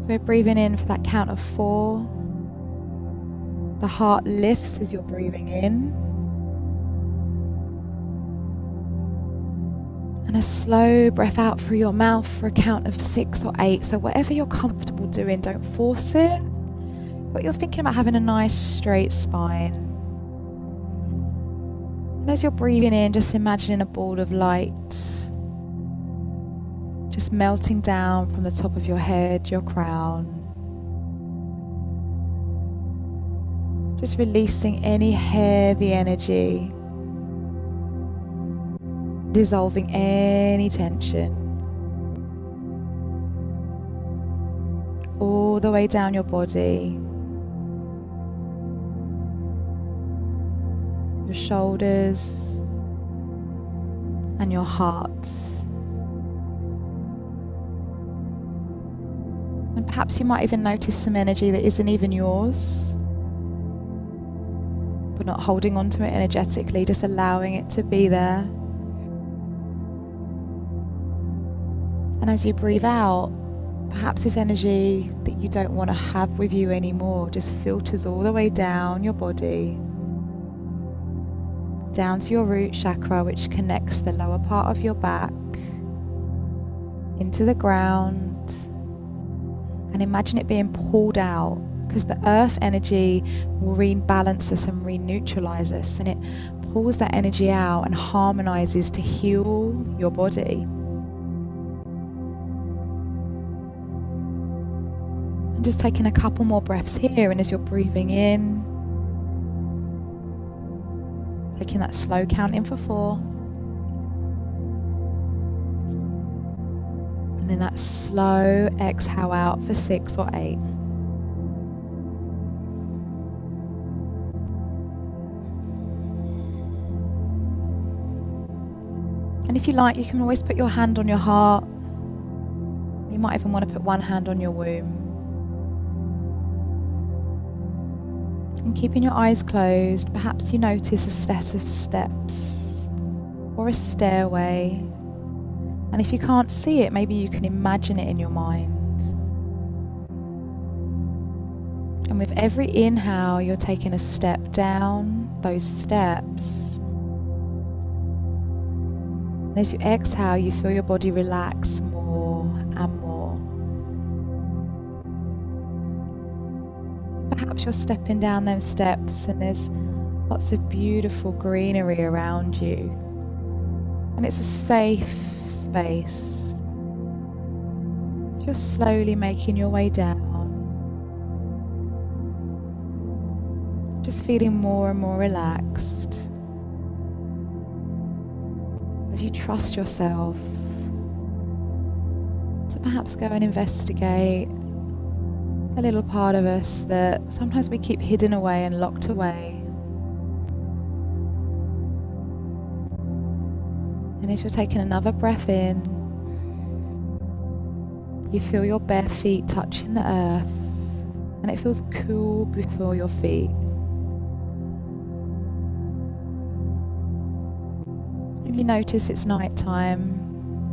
So we're breathing in for that count of 4. The heart lifts as you're breathing in. And a slow breath out through your mouth for a count of 6 or 8. So whatever you're comfortable doing, don't force it. But you're thinking about having a nice straight spine. And as you're breathing in, just imagining a ball of light just melting down from the top of your head, your crown. Just releasing any heavy energy, dissolving any tension, all the way down your body, your shoulders and your heart. And perhaps you might even notice some energy that isn't even yours, but not holding on to it energetically, just allowing it to be there. And as you breathe out, perhaps this energy that you don't want to have with you anymore just filters all the way down your body, down to your root chakra, which connects the lower part of your back into the ground. And imagine it being pulled out, because the earth energy will rebalance us and re-neutralize us, and it pulls that energy out and harmonizes to heal your body. And just taking a couple more breaths here, and as you're breathing in, taking that slow count in for 4. And then that slow exhale out for 6 or 8. And if you like, you can always put your hand on your heart. You might even want to put one hand on your womb. And keeping your eyes closed, perhaps you notice a set of steps or a stairway. And if you can't see it, maybe you can imagine it in your mind. And with every inhale, you're taking a step down those steps. And as you exhale, you feel your body relax more and more. Perhaps you're stepping down those steps and there's lots of beautiful greenery around you. And it's a safe space. You're slowly making your way down. Just feeling more and more relaxed. As you trust yourself to perhaps go and investigate a little part of us that sometimes we keep hidden away and locked away. And as you're taking another breath in, you feel your bare feet touching the earth, and it feels cool before your feet. And you notice it's night time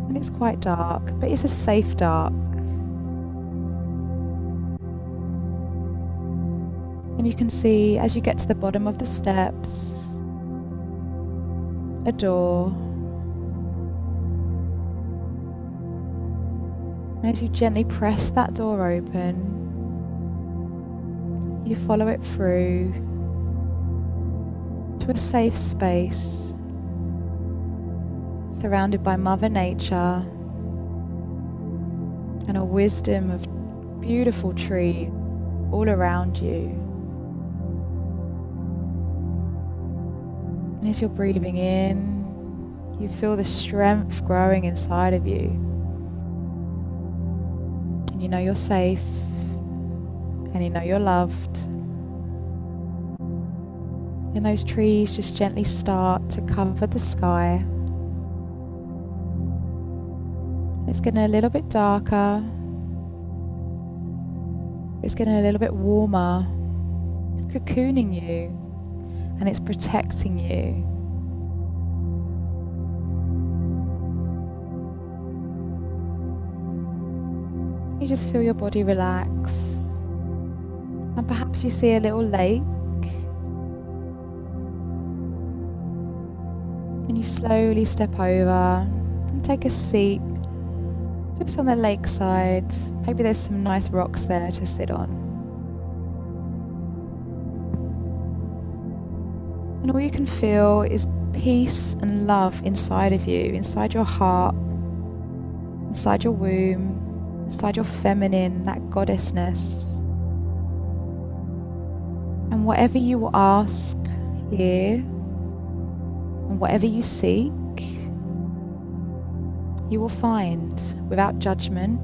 and it's quite dark, but it's a safe dark. And you can see as you get to the bottom of the steps, a door. And as you gently press that door open, you follow it through to a safe space surrounded by Mother Nature and a wisdom of beautiful trees all around you. And as you're breathing in, you feel the strength growing inside of you. And you know you're safe, and you know you're loved. And those trees just gently start to cover the sky. It's getting a little bit darker. It's getting a little bit warmer. It's cocooning you, and it's protecting you. You just feel your body relax. And perhaps you see a little lake. And you slowly step over and take a seat just on the lakeside. Maybe there's some nice rocks there to sit on. And all you can feel is peace and love inside of you, inside your heart, inside your womb, inside your feminine, that goddessness. And whatever you will ask here, and whatever you seek, you will find without judgment,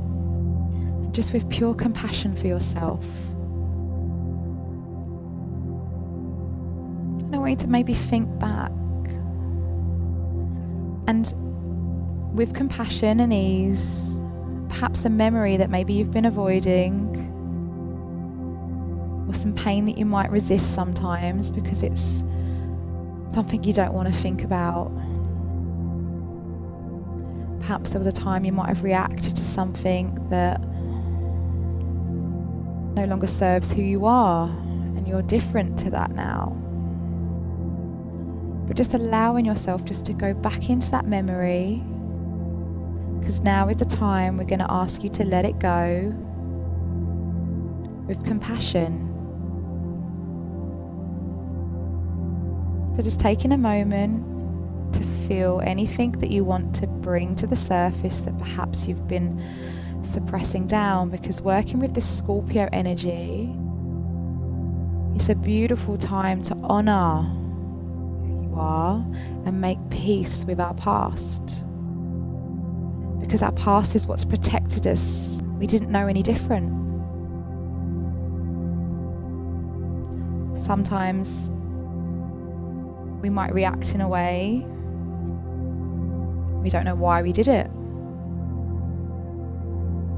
just with pure compassion for yourself. And I want you to maybe think back, and with compassion and ease, perhaps a memory that maybe you've been avoiding, or some pain that you might resist sometimes because it's something you don't want to think about. Perhaps there was a time you might have reacted to something that no longer serves who you are, and you're different to that now. But just allowing yourself just to go back into that memory, because now is the time we're going to ask you to let it go with compassion. So just taking a moment to feel anything that you want to bring to the surface that perhaps you've been suppressing down, because working with this Scorpio energy, it's a beautiful time to honor who you are and make peace with our past. Because our past is what's protected us. We didn't know any different. Sometimes we might react in a way, we don't know why we did it.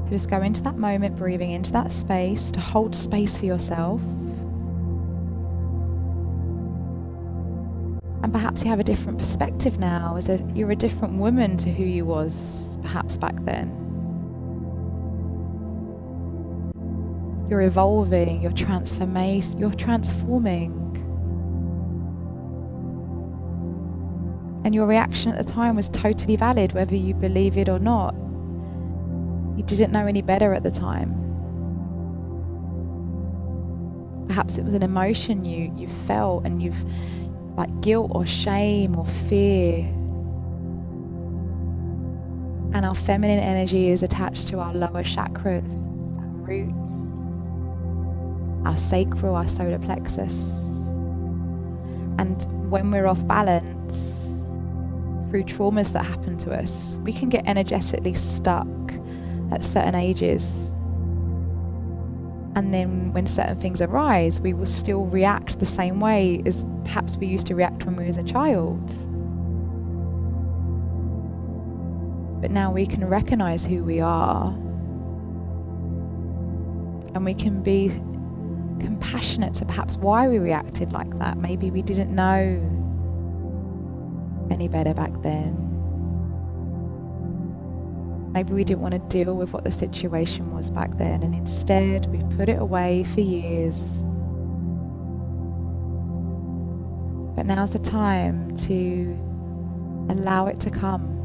So just go into that moment, breathing into that space, to hold space for yourself. And perhaps you have a different perspective now, as you're a different woman to who you was perhaps back then. You're evolving, you're transforming. And your reaction at the time was totally valid, whether you believe it or not. You didn't know any better at the time. Perhaps it was an emotion you felt, and you've like guilt or shame or fear. And our feminine energy is attached to our lower chakras, our roots, our sacral, our solar plexus. And when we're off balance, through traumas that happen to us, we can get energetically stuck at certain ages. And then when certain things arise, we will still react the same way as perhaps we used to react when we was a child. But now we can recognize who we are, and we can be compassionate to perhaps why we reacted like that. Maybe we didn't know any better back then. Maybe we didn't want to deal with what the situation was back then, and instead we put it away for years. But now's the time to allow it to come,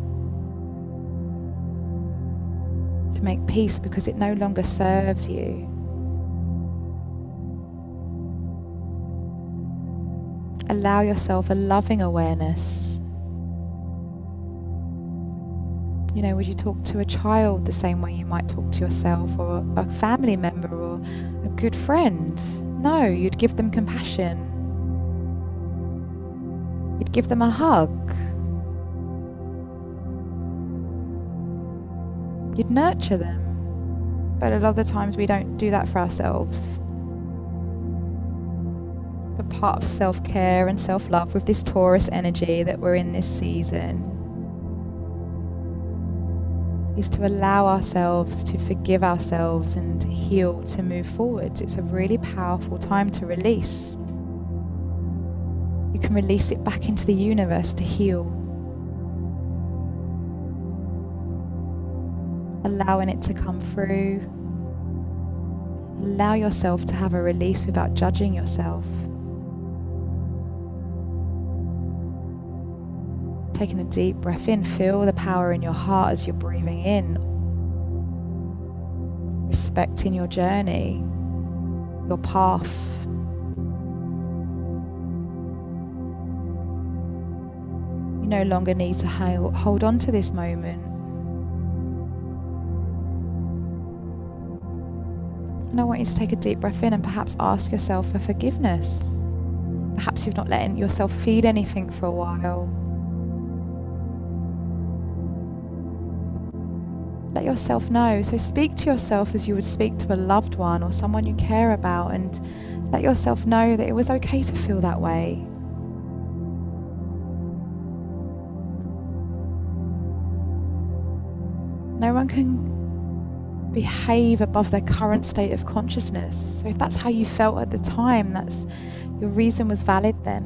to make peace, because it no longer serves you. Allow yourself a loving awareness. You know, would you talk to a child the same way you might talk to yourself, or a family member, or a good friend? No, you'd give them compassion. You'd give them a hug. You'd nurture them. But a lot of the times we don't do that for ourselves. But part of self-care and self-love with this Taurus energy that we're in this season is to allow ourselves to forgive ourselves and heal, to move forward. It's a really powerful time to release. You can release it back into the universe to heal. Allowing it to come through, Allow yourself to have a release without judging yourself. Taking a deep breath in, feel the power in your heart as you're breathing in. Respecting your journey, your path. You no longer need to hold on to this moment. And I want you to take a deep breath in and perhaps ask yourself for forgiveness. Perhaps you've not let yourself feed anything for a while. Let yourself know. So speak to yourself as you would speak to a loved one or someone you care about, and let yourself know that it was okay to feel that way. No one can behave above their current state of consciousness. So if that's how you felt at the time, that's your reason was valid then.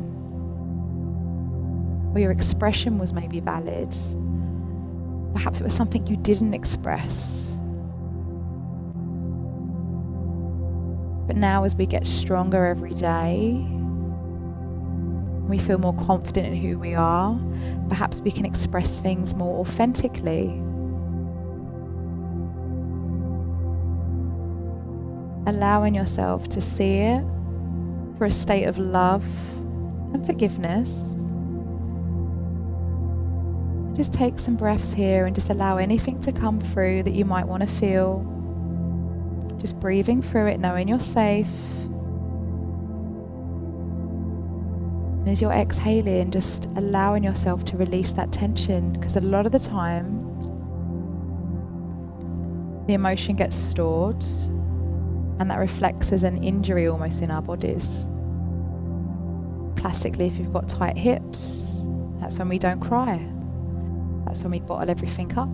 Or your expression was maybe valid. Perhaps it was something you didn't express. But now as we get stronger every day, we feel more confident in who we are, perhaps we can express things more authentically. Allowing yourself to see it for a state of love and forgiveness. Just take some breaths here and just allow anything to come through that you might want to feel. Just breathing through it, knowing you're safe. And as you're exhaling, just allowing yourself to release that tension, because a lot of the time the emotion gets stored, and that reflects as an injury almost in our bodies. Classically, if you've got tight hips, that's when we don't cry. That's when we bottle everything up.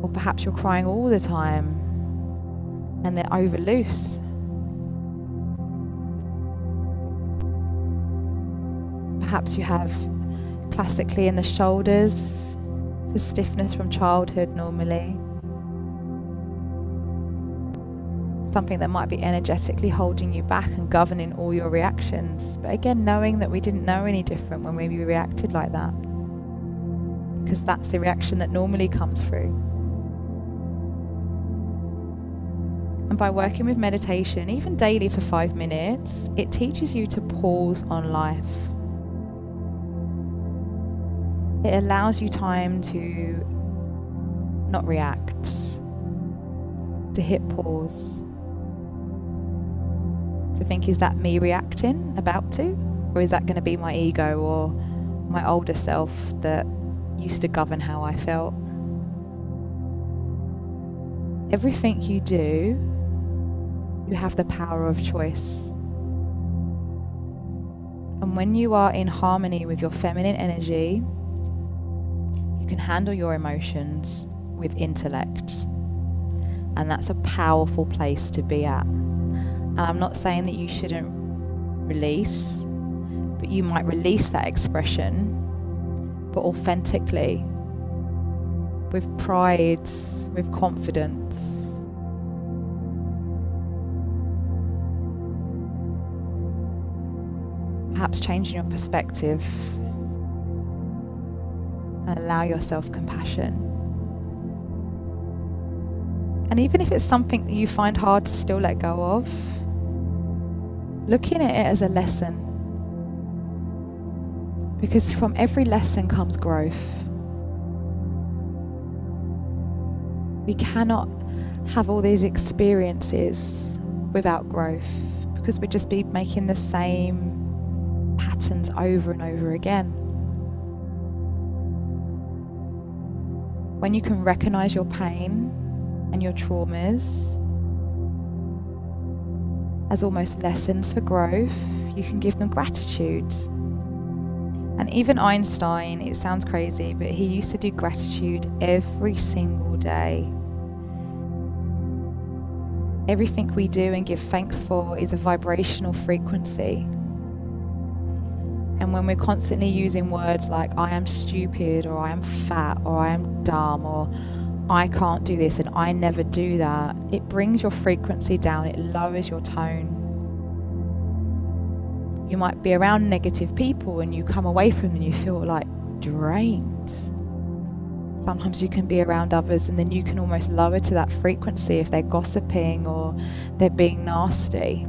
Or perhaps you're crying all the time and they're over loose. Perhaps you have classically in the shoulders, the stiffness from childhood normally. Something that might be energetically holding you back and governing all your reactions. But again, knowing that we didn't know any different when we reacted like that, because that's the reaction that normally comes through. And by working with meditation, even daily for 5 minutes, it teaches you to pause on life. It allows you time to not react, to hit pause. To think, is that me reacting about to? Or is that going to be my ego or my older self that used to govern how I felt? Everything you do, you have the power of choice. And when you are in harmony with your feminine energy, you can handle your emotions with intellect. And that's a powerful place to be at. And I'm not saying that you shouldn't release, but you might release that expression, but authentically, with pride, with confidence. Perhaps changing your perspective and allow yourself compassion. And even if it's something that you find hard to still let go of, looking at it as a lesson. Because from every lesson comes growth. We cannot have all these experiences without growth, because we'd just be making the same patterns over and over again. When you can recognize your pain and your traumas as almost lessons for growth, you can give them gratitude. And even Einstein, it sounds crazy, but he used to do gratitude every single day. Everything we do and give thanks for is a vibrational frequency. And when we're constantly using words like I am stupid, or I am fat, or I am dumb, or I can't do this and I never do that, it brings your frequency down, it lowers your tone. You might be around negative people and you come away from them and you feel like drained. Sometimes you can be around others and then you can almost lower to that frequency if they're gossiping or they're being nasty.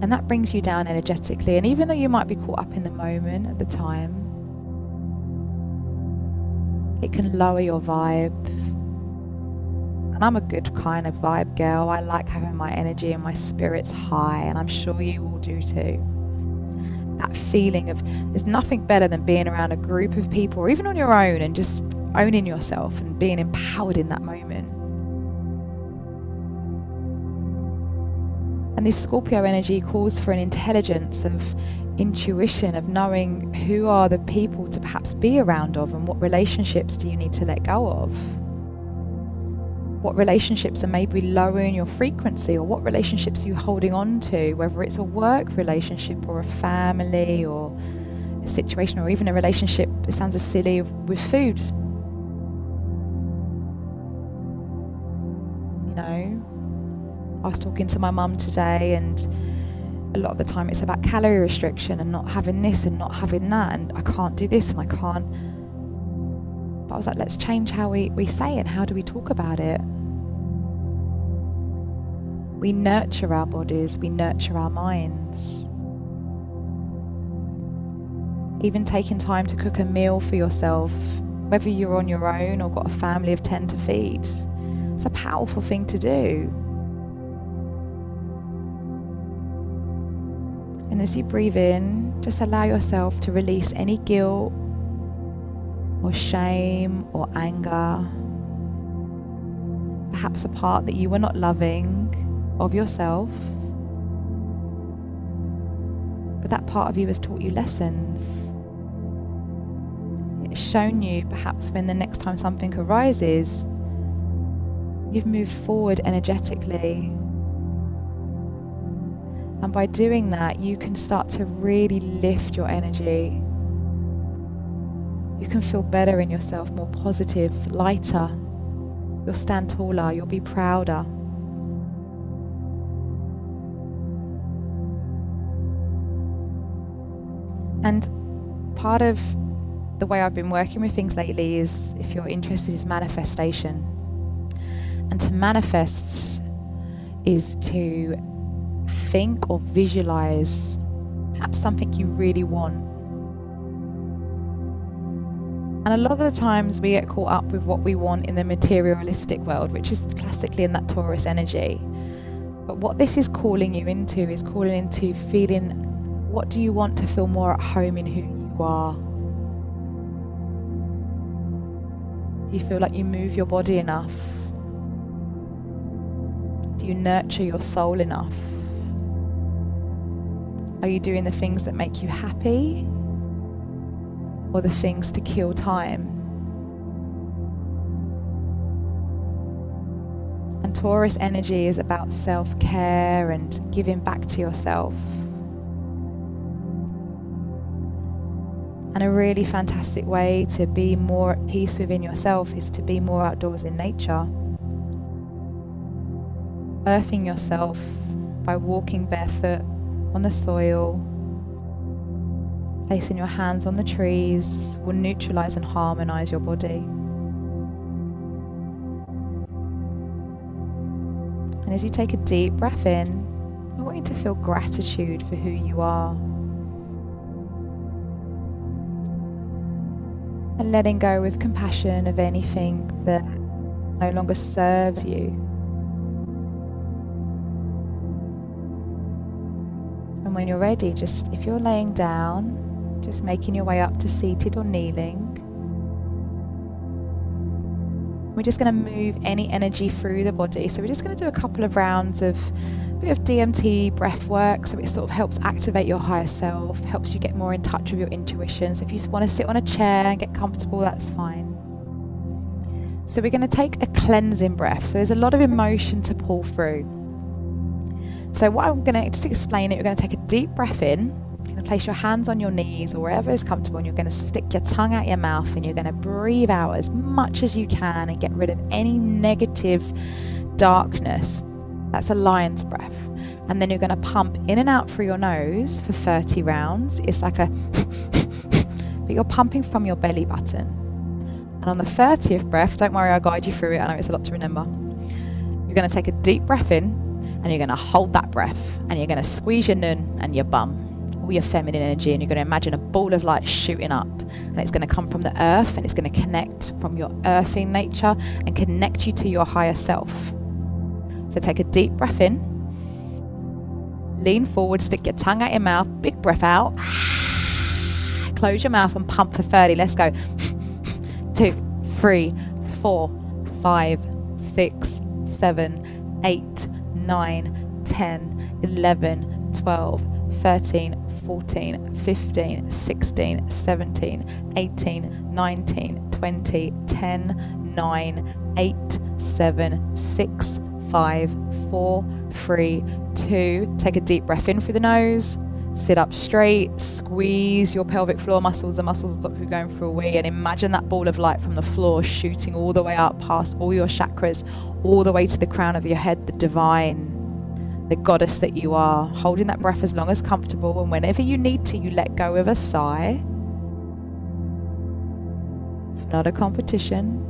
And that brings you down energetically. And even though you might be caught up in the moment at the time, it can lower your vibe. And I'm a good kind of vibe girl. I like having my energy and my spirits high, and I'm sure you all do too. That feeling of, there's nothing better than being around a group of people or even on your own and just owning yourself and being empowered in that moment. And this Scorpio energy calls for an intelligence of intuition, of knowing who are the people to perhaps be around of and what relationships do you need to let go of. What relationships are maybe lowering your frequency, or what relationships are you holding on to, whether it's a work relationship or a family or a situation or even a relationship, it sounds as silly, with food. You know, I was talking to my mum today, and a lot of the time it's about calorie restriction and not having this and not having that, and I can't do this and I can't. But I was like, let's change how we say it and how do we talk about it. We nurture our bodies, we nurture our minds. Even taking time to cook a meal for yourself, whether you're on your own or got a family of 10 to feed, it's a powerful thing to do. And as you breathe in, just allow yourself to release any guilt or shame or anger, perhaps a part that you were not loving of yourself, but that part of you has taught you lessons. It's shown you perhaps when the next time something arises, you've moved forward energetically. And by doing that, you can start to really lift your energy. You can feel better in yourself, more positive, lighter. You'll stand taller, you'll be prouder. And part of the way I've been working with things lately is, if you're interested, is manifestation. And to manifest is to think or visualize perhaps something you really want. And a lot of the times we get caught up with what we want in the materialistic world, which is classically in that Taurus energy. But what this is calling you into is calling into feeling, what do you want to feel more at home in who you are? Do you feel like you move your body enough? Do you nurture your soul enough? Are you doing the things that make you happy, or the things to kill time? And Taurus energy is about self-care and giving back to yourself. And a really fantastic way to be more at peace within yourself is to be more outdoors in nature. Earthing yourself by walking barefoot on the soil, placing your hands on the trees will neutralize and harmonize your body. And as you take a deep breath in, I want you to feel gratitude for who you are. And letting go with compassion of anything that no longer serves you. And when you're ready, just, if you're laying down, just making your way up to seated or kneeling. We're just going to move any energy through the body. So we're just going to do a couple of rounds of a bit of DMT breath work. So it sort of helps activate your higher self, helps you get more in touch with your intuition. So if you just want to sit on a chair and get comfortable, that's fine. So we're going to take a cleansing breath. So there's a lot of emotion to pull through. So what I'm going to just explain it, we're going to take a deep breath in, You're going to place your hands on your knees or wherever is comfortable, and you're going to stick your tongue out your mouth, and you're going to breathe out as much as you can and get rid of any negative darkness. That's a lion's breath. And then you're going to pump in and out through your nose for 30 rounds. It's like a but you're pumping from your belly button. And on the 30th breath, don't worry, I'll guide you through it. I know it's a lot to remember. You're going to take a deep breath in, and you're going to hold that breath, and you're going to squeeze your nun and your bum, all your feminine energy, and you're going to imagine a ball of light shooting up, and it's going to come from the earth, and it's going to connect from your earthing nature and connect you to your higher self. So take a deep breath in, lean forward, stick your tongue out your mouth, big breath out, close your mouth and pump for 30. Let's go. 2, 3, 4, 5, 6, 7, 8, 9, 10, 11, 12, 13, 14, 15, 16, 17, 18, 19, 20, 10, 9, 8, 7, 6, 5, 4, 3, 2. Take a deep breath in through the nose. Sit up straight, squeeze your pelvic floor muscles, the muscles that we're going through a wee, and imagine that ball of light from the floor shooting all the way up past all your chakras, all the way to the crown of your head, the divine, the goddess that you are. Holding that breath as long as comfortable, and whenever you need to, you let go with a sigh. It's not a competition.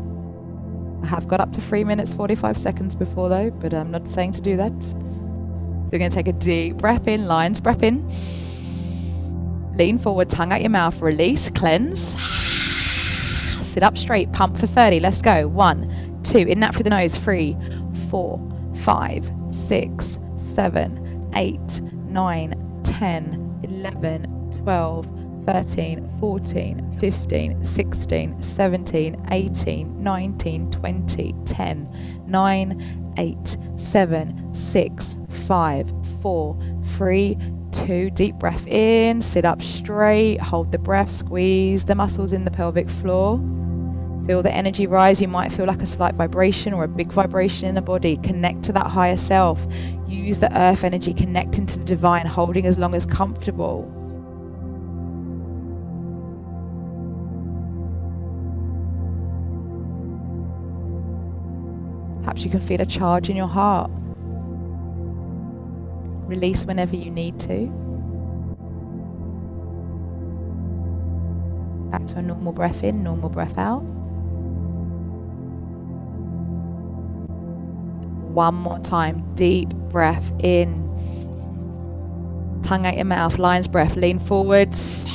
I have got up to 3 minutes 45 seconds before though, but I'm not saying to do that. So you're going to take a deep breath in, lion's breath in. Lean forward, tongue out your mouth, release, cleanse. Sit up straight, pump for 30. Let's go. 1, 2, in that through the nose. 3, 4, 5, 6, 7, 8, 9, 10, 11, 12, 13, 14, 15, 16, 17, 18, 19, 20, 10, 9, 8, 7, 6, 5, 4, 3, 2. Deep breath in, sit up straight, hold the breath, squeeze the muscles in the pelvic floor. Feel the energy rise. You might feel like a slight vibration or a big vibration in the body. Connect to that higher self. Use the earth energy, connecting to the divine, holding as long as comfortable. Perhaps you can feel a charge in your heart. Release whenever you need to. Back to a normal breath in, normal breath out. One more time, deep breath in. Tongue out your mouth, lion's breath, lean forwards.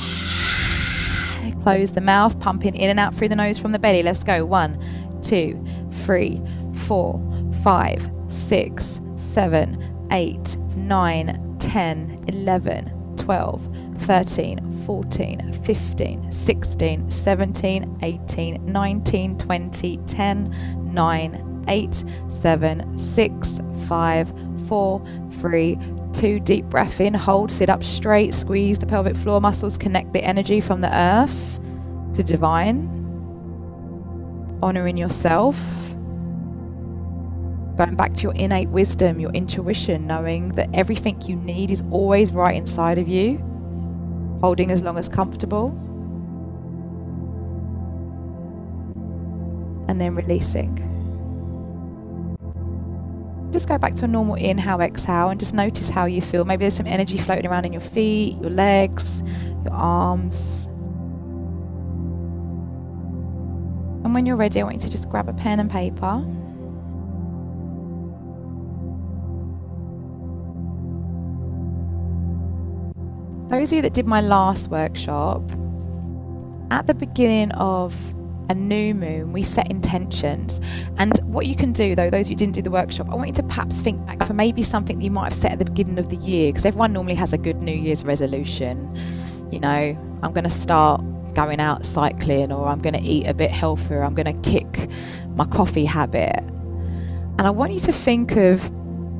Close the mouth, pumping in and out through the nose from the belly. Let's go. 1, 2, 3, 4, 5, 6, 7, 8, 9, 10, 11, 12, 13, 14, 15, 16, 17, 18, 19, 20, 10, 9, 8, 7, 6, 5, 4, 3, 2. Deep breath in, hold, sit up straight, squeeze the pelvic floor muscles, connect the energy from the earth to divine, honoring yourself. Going back to your innate wisdom, your intuition, knowing that everything you need is always right inside of you. Holding as long as comfortable. And then releasing. Just go back to a normal inhale, exhale, and just notice how you feel. Maybe there's some energy floating around in your feet, your legs, your arms. And when you're ready, I want you to just grab a pen and paper. Those of you that did my last workshop, at the beginning of a new moon, we set intentions. And what you can do, though, those who didn't do the workshop, I want you to perhaps think back for maybe something that you might have set at the beginning of the year, because everyone normally has a good New Year's resolution. You know, I'm going to start going out cycling, or I'm going to eat a bit healthier, I'm going to kick my coffee habit. And I want you to think of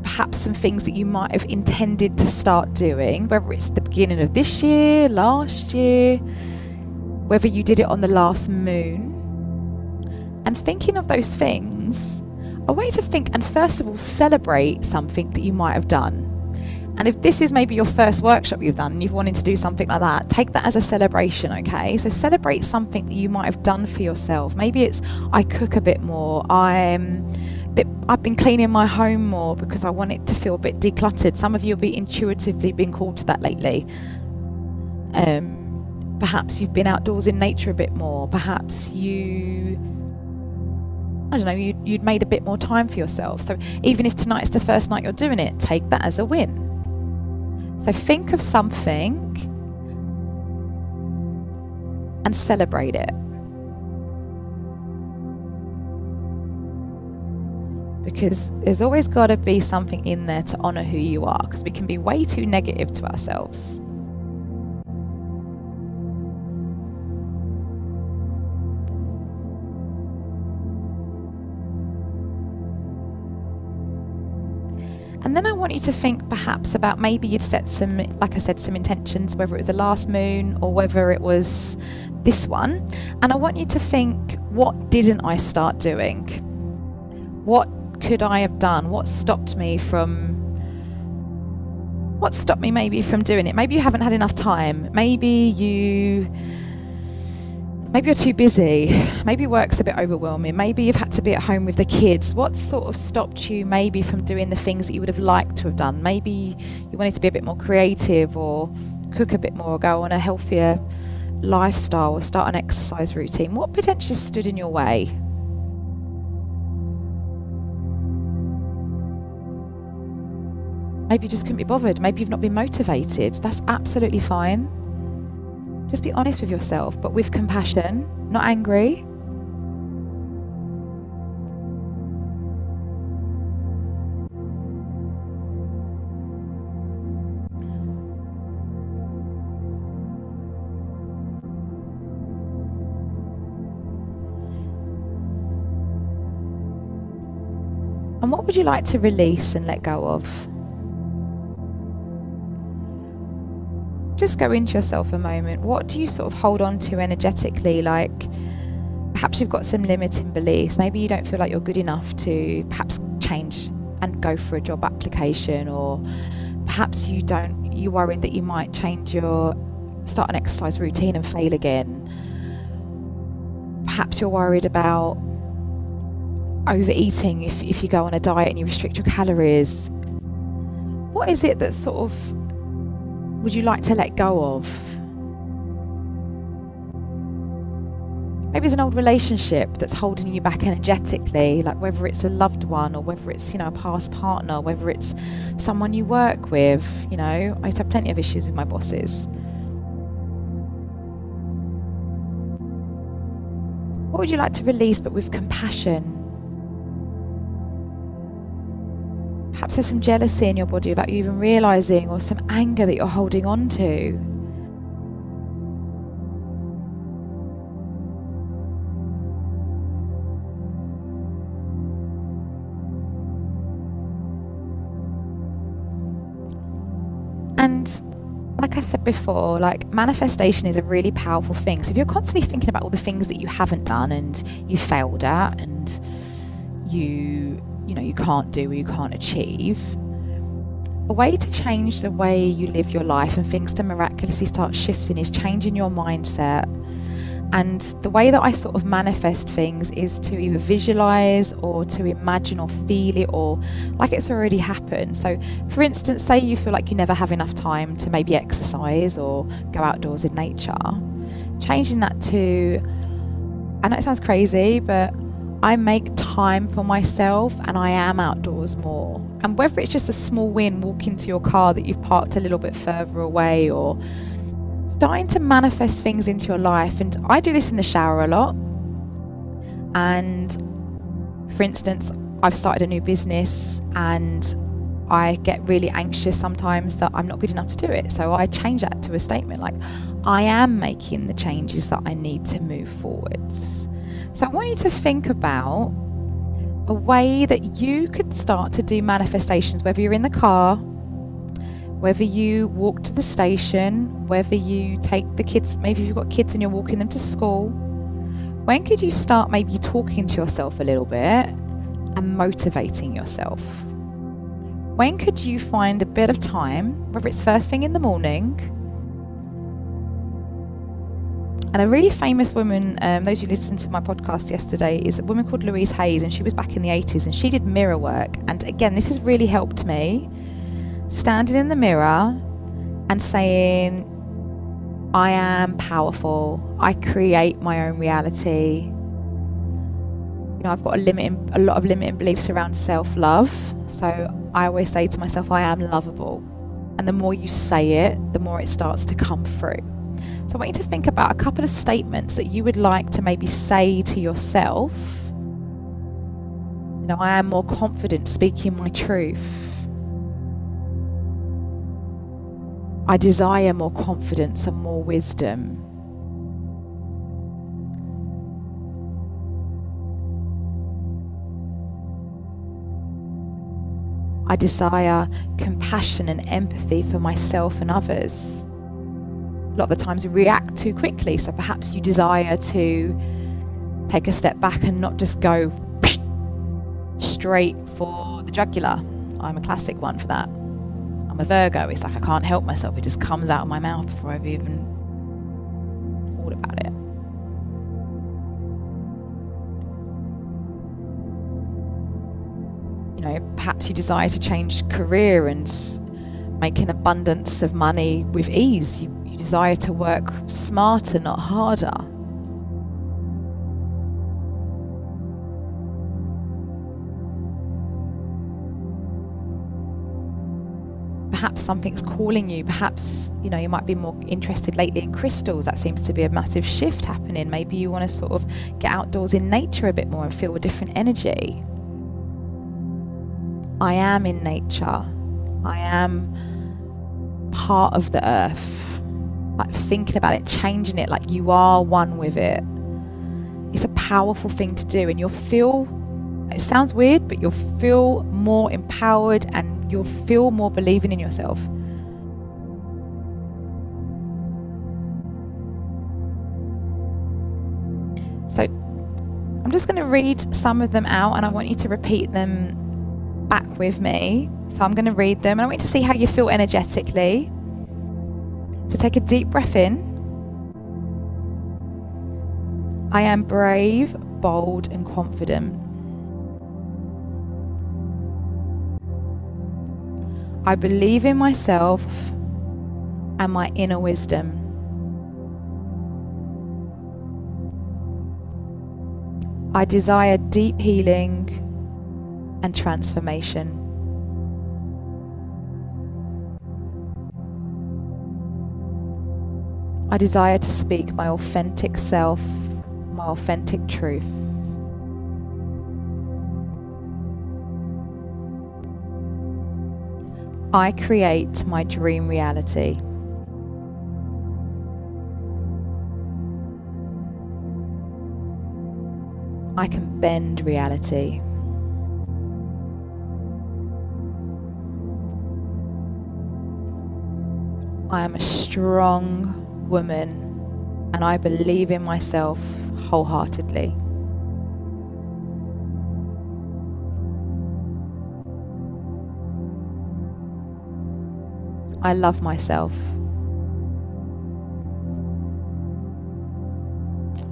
perhaps some things that you might have intended to start doing, whether it's the beginning of this year, last year, whether you did it on the last moon. And thinking of those things, I want you to think and first of all celebrate something that you might have done. And if this is maybe your first workshop you've done and you've wanted to do something like that, take that as a celebration, okay? So celebrate something that you might have done for yourself. Maybe it's, I cook a bit more, I've been cleaning my home more because I want it to feel a bit decluttered. Some of you will be intuitively being called to that lately. Perhaps you've been outdoors in nature a bit more. Perhaps you'd made a bit more time for yourself. So even if tonight's the first night you're doing it, take that as a win. So think of something and celebrate it. Because there's always got to be something in there to honour who you are, because we can be way too negative to ourselves. And then I want you to think perhaps about maybe you'd set some, like I said, some intentions, whether it was the last moon or whether it was this one. And I want you to think, what didn't I start doing? What could I have done? What stopped me maybe from doing it? Maybe you haven't had enough time. Maybe you're too busy. Maybe work's a bit overwhelming. Maybe you've had to be at home with the kids. What sort of stopped you maybe from doing the things that you would have liked to have done? Maybe you wanted to be a bit more creative or cook a bit more or go on a healthier lifestyle or start an exercise routine. What potentially stood in your way? Maybe you just couldn't be bothered. Maybe you've not been motivated. That's absolutely fine. Just be honest with yourself, but with compassion, not angry. And what would you like to release and let go of? Just go into yourself a moment. What do you sort of hold on to energetically? Like perhaps you've got some limiting beliefs. Maybe you don't feel like you're good enough to perhaps change and go for a job application, or perhaps you're worried that you might start an exercise routine and fail again. Perhaps you're worried about overeating if you go on a diet and you restrict your calories. What is it that sort of would you like to let go of? Maybe it's an old relationship that's holding you back energetically, like whether it's a loved one or whether it's, a past partner, whether it's someone you work with. I used to have plenty of issues with my bosses. What would you like to release, but with compassion? Perhaps there's some jealousy in your body without you even realising, or some anger that you're holding on to. And like I said before, manifestation is a really powerful thing. So if you're constantly thinking about all the things that you haven't done and you failed at and you can't do or you can't achieve, a way to change the way you live your life and things to miraculously start shifting is changing your mindset. And the way that I sort of manifest things is to either visualize or to imagine or feel it, or like it's already happened. So for instance, say you feel like you never have enough time to maybe exercise or go outdoors in nature, changing that to, I know it sounds crazy, but I make time for myself and I am outdoors more. And whether it's just a small win, walking to your car that you've parked a little bit further away, or starting to manifest things into your life. And I do this in the shower a lot. And for instance, I've started a new business and I get really anxious sometimes that I'm not good enough to do it. So I change that to a statement like, I am making the changes that I need to move forwards. So I want you to think about a way that you could start to do manifestations, whether you're in the car, whether you walk to the station, whether you take the kids, maybe you've got kids and you're walking them to school. When could you start maybe talking to yourself a little bit and motivating yourself? when could you find a bit of time, whether it's first thing in the morning? And a really famous woman, those who listened to my podcast yesterday, is a woman called Louise Hayes, and she was back in the 80s, and she did mirror work. And again, this has really helped me. Standing in the mirror and saying, I am powerful. I create my own reality. You know, I've got a lot of limiting beliefs around self-love. So I always say to myself, I am lovable. And the more you say it, the more it starts to come through. So I want you to think about a couple of statements that you would like to maybe say to yourself. You know, I am more confident speaking my truth. I desire more confidence and more wisdom. I desire compassion and empathy for myself and others. A lot of the times we react too quickly, so perhaps you desire to take a step back and not just go straight for the jugular. I'm a classic one for that. I'm a Virgo. It's like I can't help myself. It just comes out of my mouth before I've even thought about it. You know, perhaps you desire to change career and make an abundance of money with ease. You desire to work smarter, not harder. Perhaps something's calling you. Perhaps, you know, you might be more interested lately in crystals. That seems to be a massive shift happening. Maybe you want to sort of get outdoors in nature a bit more and feel a different energy. I am in nature. I am part of the earth. Like thinking about it, changing it, like you are one with it. It's a powerful thing to do, and you'll feel, it sounds weird, but you'll feel more empowered and you'll feel more believing in yourself. So I'm just going to read some of them out, and I want you to repeat them back with me. So I'm going to read them and I want you to see how you feel energetically. So take a deep breath in. I am brave, bold and confident. I believe in myself and my inner wisdom. I desire deep healing and transformation. I desire to speak my authentic self, my authentic truth. I create my dream reality. I can bend reality. I am a strong woman and I believe in myself wholeheartedly. I love myself.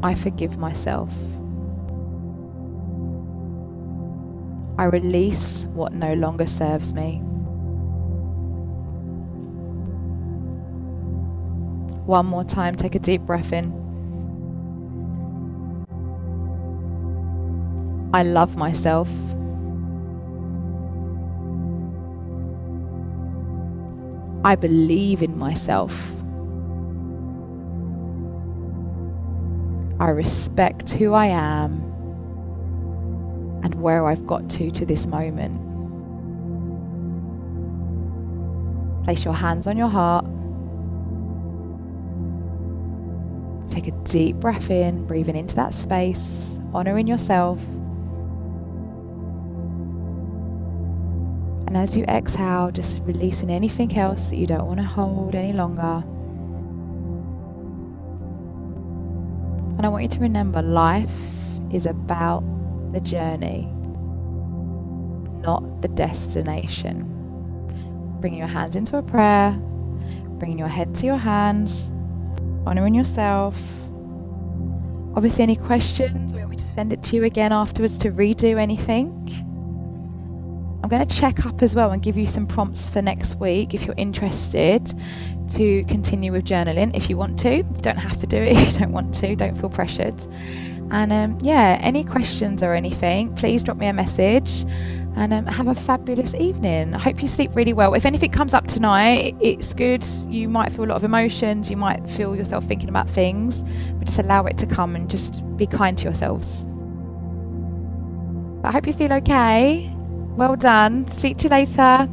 I forgive myself. I release what no longer serves me. One more time, take a deep breath in. I love myself. I believe in myself. I respect who I am and where I've got to this moment. Place your hands on your heart. Take a deep breath in, breathing into that space, honoring yourself. And as you exhale, just releasing anything else that you don't want to hold any longer. And I want you to remember, life is about the journey, not the destination. Bringing your hands into a prayer, bringing your head to your hands, honouring yourself. Obviously, any questions, or you want me to send it to you again afterwards to redo anything? I'm going to check up as well and give you some prompts for next week if you're interested to continue with journaling. If you want to, you don't have to do it if you don't want to, don't feel pressured. And yeah, any questions or anything, please drop me a message, and have a fabulous evening. I hope you sleep really well. If anything comes up tonight, it's good. You might feel a lot of emotions, you might feel yourself thinking about things, but just allow it to come and just be kind to yourselves. But I hope you feel okay. Well done. Speak to you later.